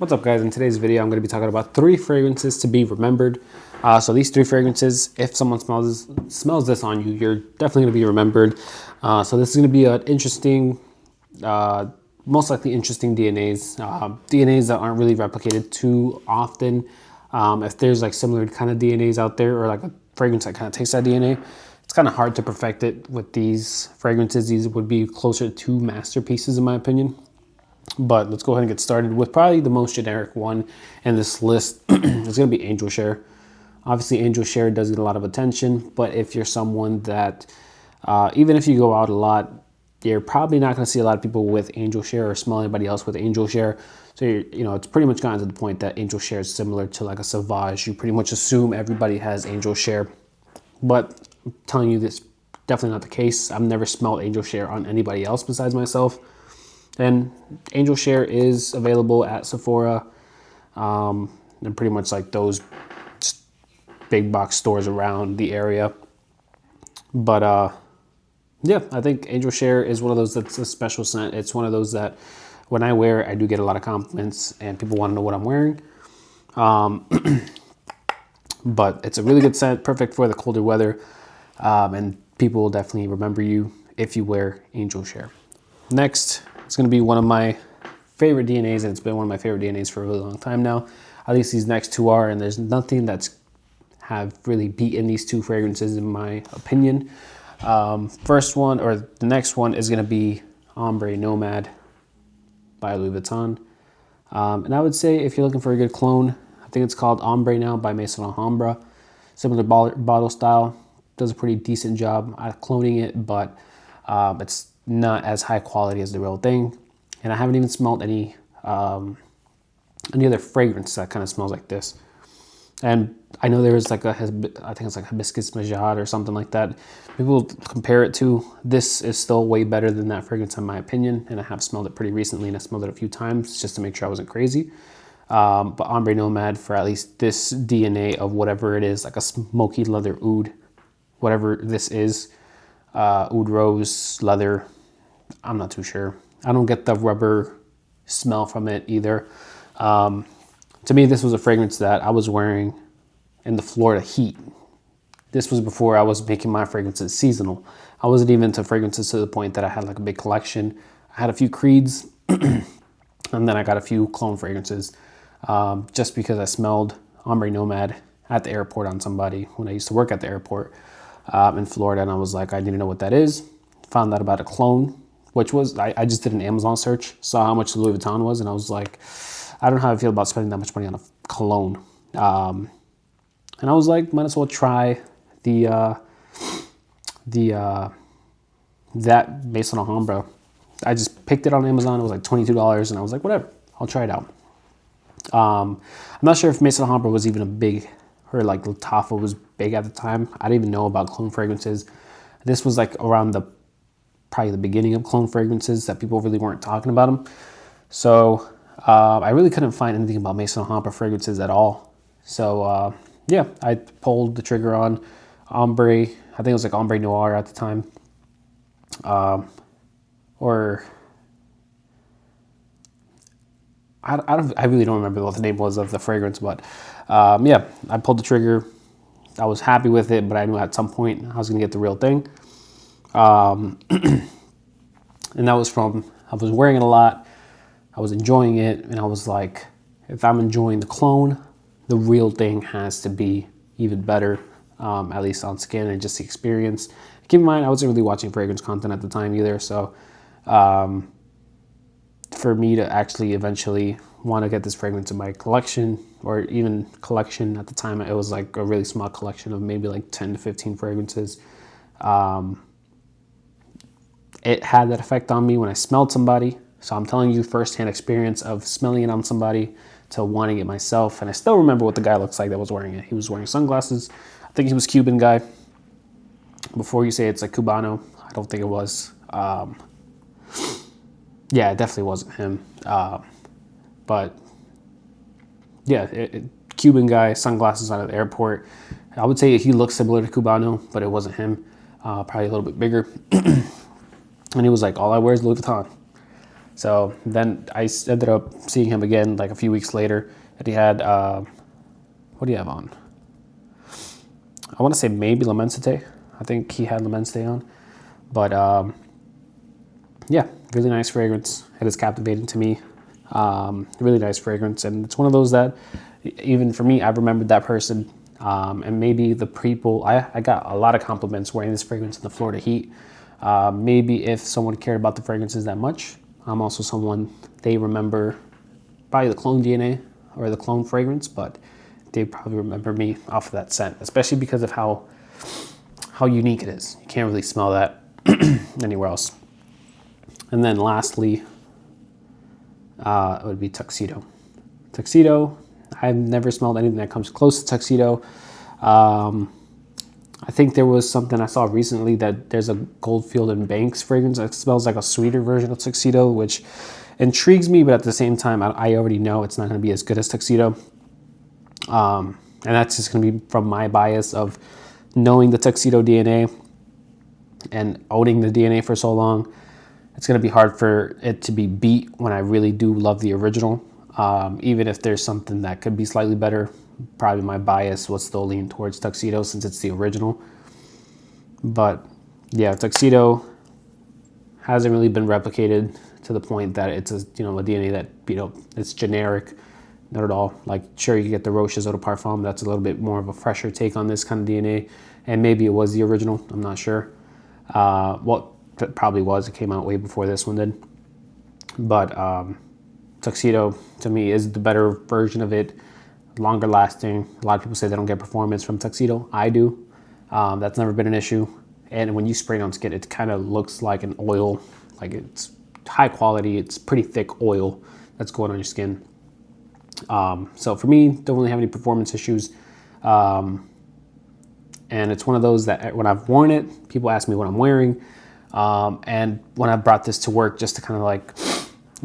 What's up, guys? In today's video, I'm going to be talking about 3 fragrances to be remembered. So these 3 fragrances, if someone smells this on you, you're definitely going to be remembered. So this is going to be an interesting, most likely interesting DNAs. DNAs that aren't really replicated too often. If there's like similar kind of DNAs out there, or like a fragrance that kind of takes that DNA, it's kind of hard to perfect it with these fragrances. These would be closer to masterpieces in my opinion. But let's go ahead and get started with probably the most generic one in this list. It's going to be Angel Share. Obviously, Angel Share does get a lot of attention, but if you're someone that, even if you go out a lot, you're probably not going to see a lot of people with Angel Share or smell anybody else with Angel Share. So, it's pretty much gotten to the point that Angel Share is similar to like a Sauvage. You pretty much assume everybody has Angel Share. But I'm telling you, this definitely not the case. I've never smelled Angel Share on anybody else besides myself. And Angel Share is available at Sephora and pretty much like those big box stores around the area. But yeah, I think Angel Share is one of those that's a special scent. It's one of those that when I wear, I do get a lot of compliments and people want to know what I'm wearing. But it's a really good scent, perfect for the colder weather. And people will definitely remember you if you wear Angel Share. Next, it's going to be one of my favorite DNAs, and it's been one of my favorite DNAs for a really long time now. At least these next 2 are, and there's nothing that's have really beaten these 2 fragrances in my opinion. First one, or the next one, is going to be Ombre Nomad by Louis Vuitton. And I would say if you're looking for a good clone, I think it's called Ombre now by Maison Alhambra. Similar bottle style, does a pretty decent job at cloning it, but it's not as high quality as the real thing. And I haven't even smelled any other fragrance that kind of smells like this. And I know there's like I think it's like Hibiscus Majad or something like that. People compare it to. This is still way better than that fragrance in my opinion. And I have smelled it pretty recently, and I smelled it a few times just to make sure I wasn't crazy. But Ombre Nomad, for at least this DNA of whatever it is, like a smoky leather oud, whatever this is, oud rose leather, I'm not too sure. I don't get the rubber smell from it either. To me, this was a fragrance that I was wearing in the Florida heat. This was before I was making my fragrances seasonal. I wasn't even into fragrances to the point that I had like a big collection. I had a few creeds and then I got a few clone fragrances just because I smelled Ombre Nomad at the airport on somebody when I used to work at the airport in Florida, and I was like, I need to know what that is. Found out about a clone, which was, I just did an Amazon search, saw how much Louis Vuitton was, and I was like, I don't know how I feel about spending that much money on a cologne. And I was like, might as well try that Maison Alhambra. I just picked it on Amazon. It was like $22, and I was like, whatever, I'll try it out. I'm not sure if Maison Alhambra was even a big, or like Lattafa was big at the time. I didn't even know about clone fragrances. This was like around probably the beginning of clone fragrances that people really weren't talking about them. So I really couldn't find anything about Maison Alhambra fragrances at all. So yeah, I pulled the trigger on Ombre. I think it was like Ombre Noir at the time. Or I really don't remember what the name was of the fragrance, but yeah, I pulled the trigger. I was happy with it, but I knew at some point I was going to get the real thing. And that was from, I was wearing it a lot, I was enjoying it, and I was like, if I'm enjoying the clone, the real thing has to be even better, at least on skin and just the experience. Keep in mind, I wasn't really watching fragrance content at the time either, so for me to actually eventually want to get this fragrance in my collection, or even collection at the time, it was like a really small collection of maybe like 10 to 15 fragrances. It had that effect on me when I smelled somebody. So I'm telling you firsthand experience of smelling it on somebody to wanting it myself. And I still remember what the guy looks like that was wearing it. He was wearing sunglasses. I think he was Cuban guy. Before you say it's like Cubano, I don't think it was. Yeah, it definitely wasn't him. But yeah, Cuban guy, sunglasses out of the airport. I would say he looked similar to Cubano, but it wasn't him. Probably a little bit bigger. And he was like, all I wear is Louis Vuitton. So then I ended up seeing him again like a few weeks later, and he had, what do you have on? I want to say maybe La Mentite. I think he had La Mentite on. But yeah, really nice fragrance. It is captivating to me. Really nice fragrance. And it's one of those that, even for me, I've remembered that person. And maybe the people, I got a lot of compliments wearing this fragrance in the Florida heat. Maybe if someone cared about the fragrances that much, I'm also someone they remember, probably the Cologne DNA or the Cologne fragrance, but they probably remember me off of that scent, especially because of how unique it is. You can't really smell that anywhere else. And then lastly, it would be Tuxedo. Tuxedo, I've never smelled anything that comes close to Tuxedo. I think there was something I saw recently that there's a Goldfield and Banks fragrance that smells like a sweeter version of Tuxedo, which intrigues me, but at the same time, I already know it's not going to be as good as Tuxedo. And that's just going to be from my bias of knowing the Tuxedo DNA and owning the DNA for so long. It's going to be hard for it to be beat when I really do love the original. Even if there's something that could be slightly better, probably my bias will still lean towards Tuxedo since it's the original. But yeah, Tuxedo hasn't really been replicated to the point that it's a DNA that it's generic. Not at all. Like, sure, you get the Roche's Eau de Parfum. That's a little bit more of a fresher take on this kind of DNA. And maybe it was the original. I'm not sure. Well, it probably was. It came out way before this one did. But Tuxedo, to me, is the better version of it. Longer lasting. A lot of people say they don't get performance from Tuxedo. I do. That's never been an issue. And when you spray it on skin, it kind of looks like an oil. Like, it's high quality. It's pretty thick oil that's going on your skin. So for me, don't really have any performance issues. And it's one of those that when I've worn it, people ask me what I'm wearing. And when I brought this to work just to kind of like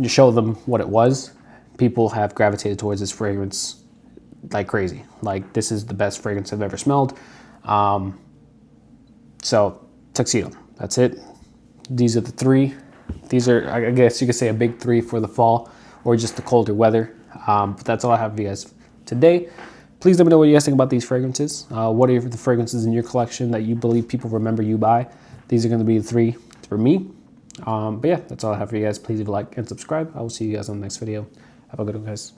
show them what it was, people have gravitated towards this fragrance like crazy. Like, this is the best fragrance I've ever smelled. So Tuxedo, that's it. These are the three. These are, I guess you could say, a big three for the fall or just the colder weather. But that's all I have for you guys today. Please let me know what you guys think about these fragrances. What are the fragrances in your collection that you believe people remember you by? These are going to be the three for me. But yeah, that's all I have for you guys. Please leave a like and subscribe. I will see you guys on the next video. Have a good one, guys.